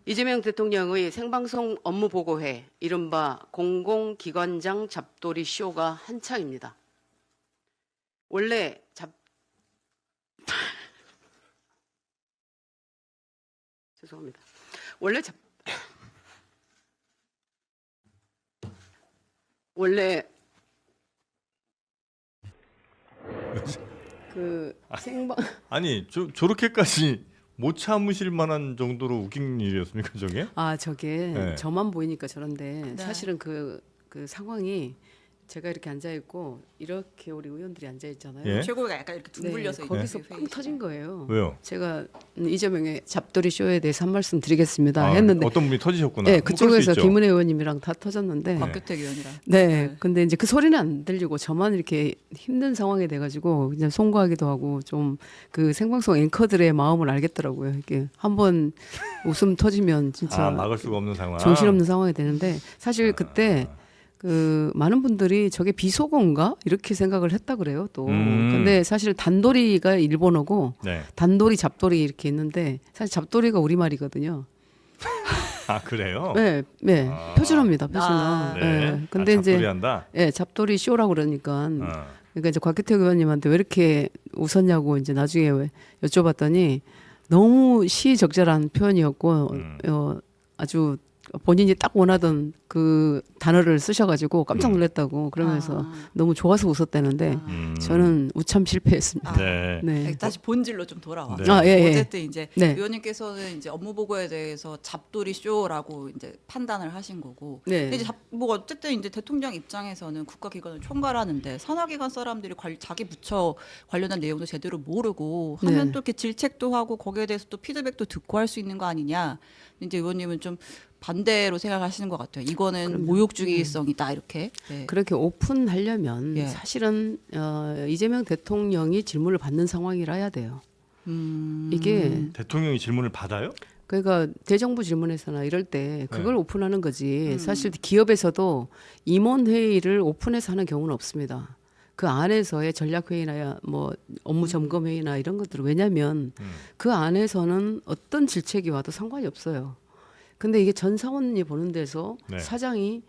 이재명 대통령의 생방송 업무보고회, 이른바 공공기관장 잡돌이 쇼가 한창입니다. 원래 죄송합니다. 원래 그 생방 아니 저렇게까지 못 참으실 만한 정도로 웃긴 일이었습니까 저게? 저게 네. 저만 보이니까 저런데 네. 사실은 그 상황이 제가 이렇게 앉아 있고 이렇게 우리 의원들이 앉아 있잖아요. 예? 최고위가 약간 이렇게 둥글려서 거기서 있는 뻥 터진 거예요. 왜요? 제가 이재명의 잡돌이 쇼에 대해서 한 말씀 드리겠습니다 아, 했는데 어떤 분이 터지셨구나. 네, 뭐 그럴 수 그쪽에서 있죠. 김은혜 의원님이랑 다 터졌는데 박규택 의원이랑. 네, 근데 이제 그 소리는 안 들리고 저만 이렇게 힘든 상황이 돼가지고 그냥 송구하기도 하고 좀 그 생방송 앵커들의 마음을 알겠더라고요. 이게 한번 웃음 터지면 진짜 막을 수가 없는 상황. 정신없는 상황이 되는데 사실 그때 그 많은 분들이 저게 비속어인가 이렇게 생각을 했다 그래요 또. 근데 사실 단도리가 일본어고 네. 단도리 잡돌이 이렇게 있는데 사실 잡돌이가 우리말이거든요. 아 그래요? 네, 네. 아. 표준어입니다. 표준어. 아. 네. 근데 이제 잡돌이한다. 예, 잡돌이 쇼라고 그러니까 어. 그러니까 이제 곽규택 의원님한테 왜 이렇게 웃었냐고 이제 나중에 여쭤봤더니 너무 시적절한 표현이었고 아주 본인이 딱 원하던 그 단어를 쓰셔가지고 깜짝 놀랐다고 그러면서 너무 좋아서 웃었다는데 저는 우참 실패했습니다. 네. 네. 다시 본질로 좀 돌아와. 네. 예. 어쨌든 이제 네. 의원님께서는 이제 업무 보고에 대해서 잡돌이 쇼라고 이제 판단을 하신 거고. 네. 근데 이제 뭐 어쨌든 이제 대통령 입장에서는 국가기관을 총괄하는데 산하기관 사람들이 자기 부처 관련한 내용도 제대로 모르고 하면 네. 또 이렇게 질책도 하고 거기에 대해서 또 피드백도 듣고 할 수 있는 거 아니냐. 이제 의원님은 좀 반대로 생각하시는 것 같아요. 이거는 모욕주의성이다 이렇게. 네. 그렇게 오픈하려면 예. 사실은 이재명 대통령이 질문을 받는 상황이라 해야 돼요. 이게 대통령이 질문을 받아요? 그러니까 대정부 질문에서나 이럴 때 그걸 오픈하는 거지. 사실 기업에서도 임원회의를 오픈해서 하는 경우는 없습니다. 그 안에서의 전략회의나 뭐 업무 점검회의나 이런 것들은 왜냐하면 그 안에서는 어떤 질책이 와도 상관이 없어요. 근데 이게 전 사원이 보는 데서 네. 사장이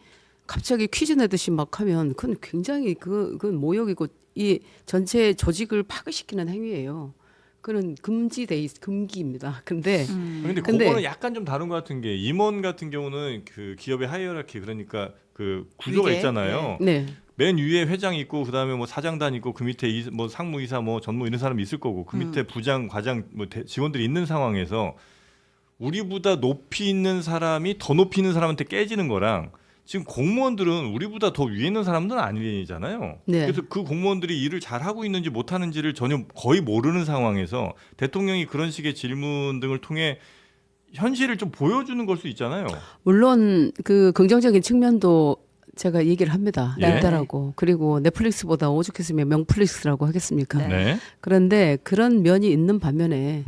갑자기 퀴즈 내듯이 막 하면 그건 굉장히 그건 모욕이고 이 전체 조직을 파괴시키는 행위예요. 그는 금기입니다. 근데 근데 그거는 약간 좀 다른 것 같은 게 임원 같은 경우는 그 기업의 하이어라키 그러니까 그 구조가 위계? 있잖아요. 네. 맨 위에 회장이 있고 그다음에 뭐 사장단 있고 그 밑에 뭐 상무이사 뭐 전무 이런 사람이 있을 거고 그 밑에 부장 과장 뭐 직원들이 있는 상황에서 우리보다 높이 있는 사람이 더 높이 있는 사람한테 깨지는 거랑 지금 공무원들은 우리보다 더 위에 있는 사람들은 아니잖아요. 네. 그래서 그 공무원들이 일을 잘 하고 있는지 못 하는지를 전혀 거의 모르는 상황에서 대통령이 그런 식의 질문 등을 통해 현실을 좀 보여주는 걸 수 있잖아요. 물론 그 긍정적인 측면도 제가 얘기를 합니다. 예. 있다라고. 그리고 넷플릭스보다 오죽했으면 명플릭스라고 하겠습니까? 네. 그런데 그런 면이 있는 반면에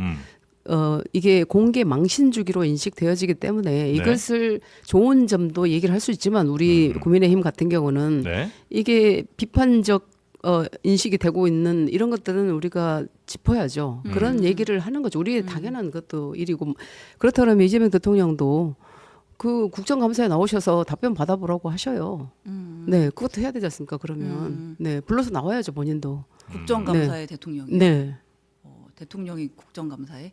이게 공개 망신 주기로 인식되어지기 때문에 이것을 좋은 점도 얘기를 할 수 있지만 우리 국민의힘 같은 경우는 네. 이게 비판적 인식이 되고 있는 이런 것들은 우리가 짚어야죠. 그런 얘기를 하는 거죠. 우리의 당연한 것도 일이고 그렇다 그러면 이재명 대통령도 그 국정감사에 나오셔서 답변 받아보라고 하셔요. 네, 그것도 해야 되지 않습니까? 그러면 네 불러서 나와야죠 본인도. 국정감사에 대통령이. 네. 대통령이 국정감사에.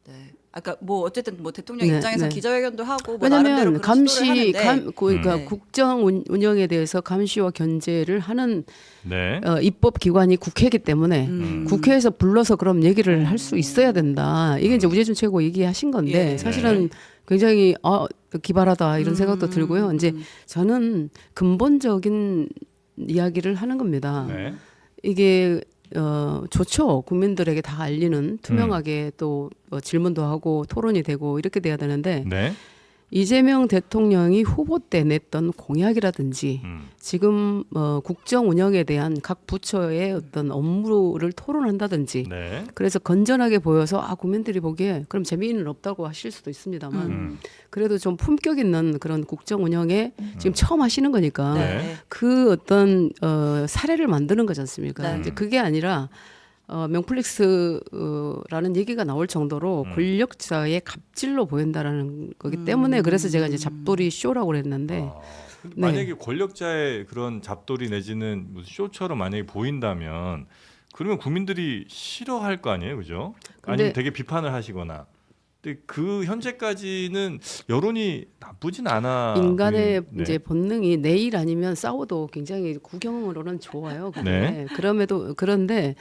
네. 아까 뭐 어쨌든 뭐 대통령 네, 입장에서 네. 기자회견도 하고 뭐 나름대로 왜냐하면 그런 시도를 하는데. 그러니까 네. 국정 운영에 대해서 감시와 견제를 하는 네. 입법 기관이 국회이기 때문에 국회에서 불러서 그럼 얘기를 할 수 있어야 된다. 이게 이제 우재준 최고 얘기하신 건데 예. 사실은 굉장히 기발하다 이런 생각도 들고요. 이제 저는 근본적인 이야기를 하는 겁니다. 네. 이게 좋죠. 국민들에게 다 알리는 투명하게 또 질문도 하고 토론이 되고 이렇게 돼야 되는데 네. 이재명 대통령이 후보 때 냈던 공약이라든지 지금 국정 운영에 대한 각 부처의 어떤 업무를 토론한다든지 네. 그래서 건전하게 보여서 국민들이 보기에 그럼 재미는 없다고 하실 수도 있습니다만 그래도 좀 품격 있는 그런 국정 운영에 지금 처음 하시는 거니까 네. 그 어떤 사례를 만드는 거지 않습니까? 네. 이제 그게 아니라 명플릭스라는 얘기가 나올 정도로 권력자의 갑질로 보인다라는 거기 때문에 그래서 제가 이제 잡돌이 쇼라고 그랬는데 근데 네. 만약에 권력자의 그런 잡돌이 내지는 무슨 쇼처럼 만약에 보인다면 그러면 국민들이 싫어할 거 아니에요, 그죠? 아니면 근데- 되게 비판을 하시거나. 근데 그 현재까지는 여론이 나쁘진 않아. 인간의 네. 이제 본능이 내일 아니면 싸워도 굉장히 구경으로는 좋아요. 그게. 네. 그런데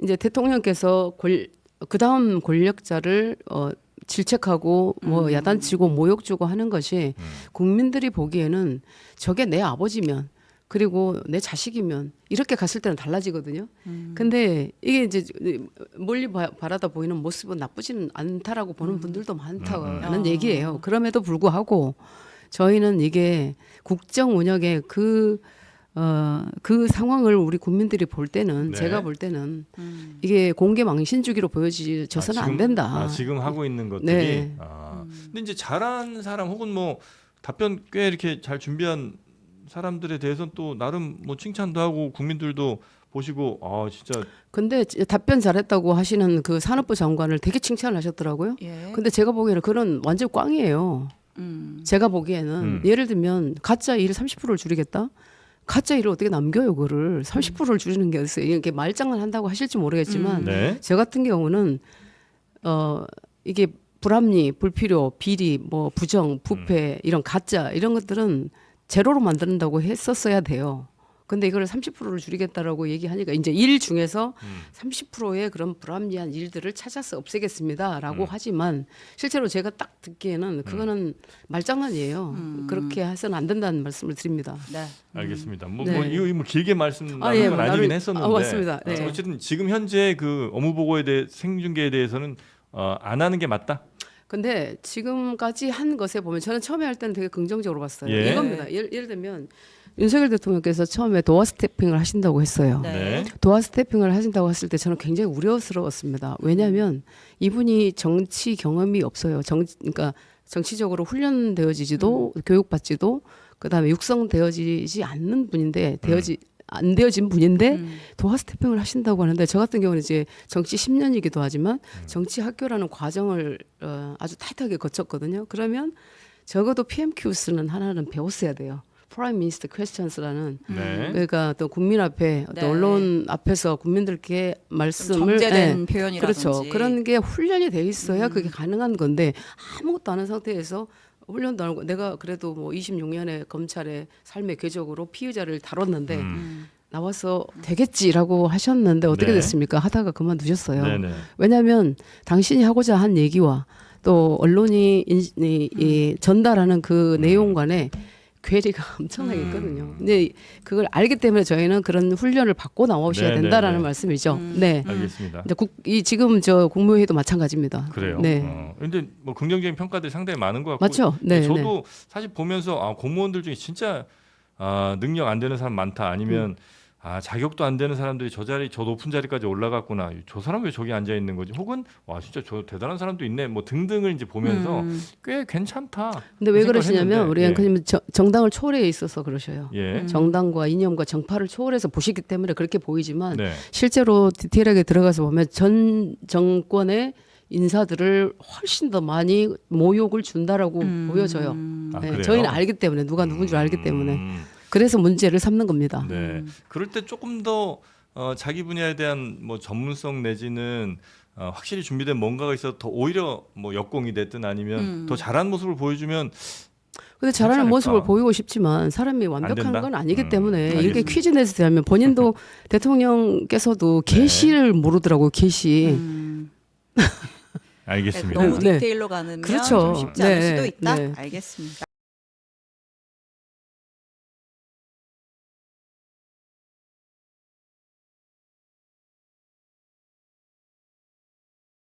이제 대통령께서 그 다음 권력자를 질책하고 뭐 야단치고 모욕 주고 하는 것이 국민들이 보기에는 저게 내 아버지면 그리고 내 자식이면 이렇게 갔을 때는 달라지거든요. 근데 이게 이제 멀리 바라다 보이는 모습은 나쁘지는 않다라고 보는 분들도 많다는 얘기예요. 그럼에도 불구하고 저희는 이게 국정 운영의 그 상황을 우리 국민들이 볼 때는 네. 제가 볼 때는 이게 공개 망신주기로 보여져서는 안 된다. 지금 하고 있는 것들이. 네. 근데 이제 잘한 사람 혹은 뭐 답변 꽤 이렇게 잘 준비한 사람들에 대해서는 또 나름 뭐 칭찬도 하고 국민들도 보시고 진짜 근데 답변 잘했다고 하시는 그 산업부 장관을 되게 칭찬을 하셨더라고요. 예. 근데 제가 보기에는 그런 완전 꽝이에요. 제가 보기에는 예를 들면 가짜 일 30%를 줄이겠다. 가짜 일을 어떻게 남겨요, 그거를 30%를 줄이는 게 어딨어요. 이게 말장난 한다고 하실지 모르겠지만 네. 저 같은 경우는 이게 불합리, 불필요, 비리, 뭐 부정, 부패 이런 가짜 이런 것들은 제로로 만든다고 했었어야 돼요. 근데 이걸 30%를 줄이겠다라고 얘기하니까 이제 일 중에서 30%의 그런 불합리한 일들을 찾아서 없애겠습니다라고 하지만 실제로 제가 딱 듣기에는 그거는 말장난이에요. 그렇게 해서는 안 된다는 말씀을 드립니다. 네. 알겠습니다. 뭐, 네. 이거 뭐 길게 말씀하는 건 예, 아니긴 나름- 했었는데 맞습니다. 네. 어쨌든 지금 현재 그 업무 보고에 대해 생중계에 대해서는 안 하는 게 맞다. 근데 지금까지 한 것에 보면 저는 처음에 할 때는 되게 긍정적으로 봤어요. 예. 이겁니다. 예를 들면 윤석열 대통령께서 처음에 도어 스태핑을 하신다고 했어요. 네. 도어 스태핑을 하신다고 했을 때 저는 굉장히 우려스러웠습니다. 왜냐하면 이분이 정치 경험이 없어요. 그러니까 정치적으로 훈련되어지지도 교육받지도 그다음에 육성되어지지 않는 분인데 안 되어진 분인데 도어 스태핑을 하신다고 하는데 저 같은 경우는 이제 정치 10년이기도 하지만 정치 학교라는 과정을 아주 타이트하게 거쳤거든요. 그러면 적어도 PMQS는 하나는 배웠어야 돼요. Prime Minister Questions라는 네. 그러니까 또 국민 앞에 또 네. 언론 앞에서 국민들께 좀 말씀을 정제된 표현이라든지. 그렇죠. 그런 게 훈련이 돼 있어야 그게 가능한 건데 아무것도 안 한 상태에서 훈련도 안 하고 내가 그래도 뭐 26년의 검찰의 삶의 궤적으로 피의자를 다뤘는데 나와서 되겠지라고 하셨는데 어떻게 네. 됐습니까? 하다가 그만두셨어요. 네네. 왜냐하면 당신이 하고자 한 얘기와 또 언론이 이 전달하는 그 내용 간에 괴리가 엄청나게 있거든요. 근데 그걸 알기 때문에 저희는 그런 훈련을 받고 나오셔야 네, 된다라는 네, 네. 말씀이죠. 네. 알겠습니다. 이제 지금 저 국무회의도 마찬가지입니다. 그래요. 네. 근데 뭐 긍정적인 평가들이 상당히 많은 것 같고. 맞죠? 네. 저도 사실 보면서 공무원들 중에 진짜 능력 안 되는 사람 많다. 아니면 자격도 안 되는 사람들이 저 높은 자리까지 올라갔구나. 저 사람 왜 저기 앉아 있는 거지? 혹은 와 진짜 저 대단한 사람도 있네. 뭐 등등을 이제 보면서 꽤 괜찮다. 근데 왜 그 생각을 그러시냐면 했는데, 우리 예. 앵커님은 정당을 초월해 있어서 그러셔요. 예. 정당과 이념과 정파를 초월해서 보시기 때문에 그렇게 보이지만 네. 실제로 디테일하게 들어가서 보면 전 정권의 인사들을 훨씬 더 많이 모욕을 준다라고 보여져요. 네, 그래요? 저희는 알기 때문에 누가 누군 줄 알기 때문에 음. 그래서 문제를 삼는 겁니다. 네. 그럴 때 조금 더 자기 분야에 대한 뭐 전문성 내지는 확실히 준비된 뭔가가 있어 더 오히려 뭐 역공이 됐든 아니면 더 잘한 모습을 보여주면 근데 잘하는 않을까? 모습을 보이고 싶지만 사람이 완벽한 된다? 건 아니기 때문에 이렇게 알겠습니다. 퀴즈 내서 대하면 본인도 대통령께서도 계시를 모르더라고요. 계시. 알겠습니다. 너무 네. 디테일로 가는 면 그렇죠. 좀 쉽지 않을 네. 수도 있다. 네. 알겠습니다.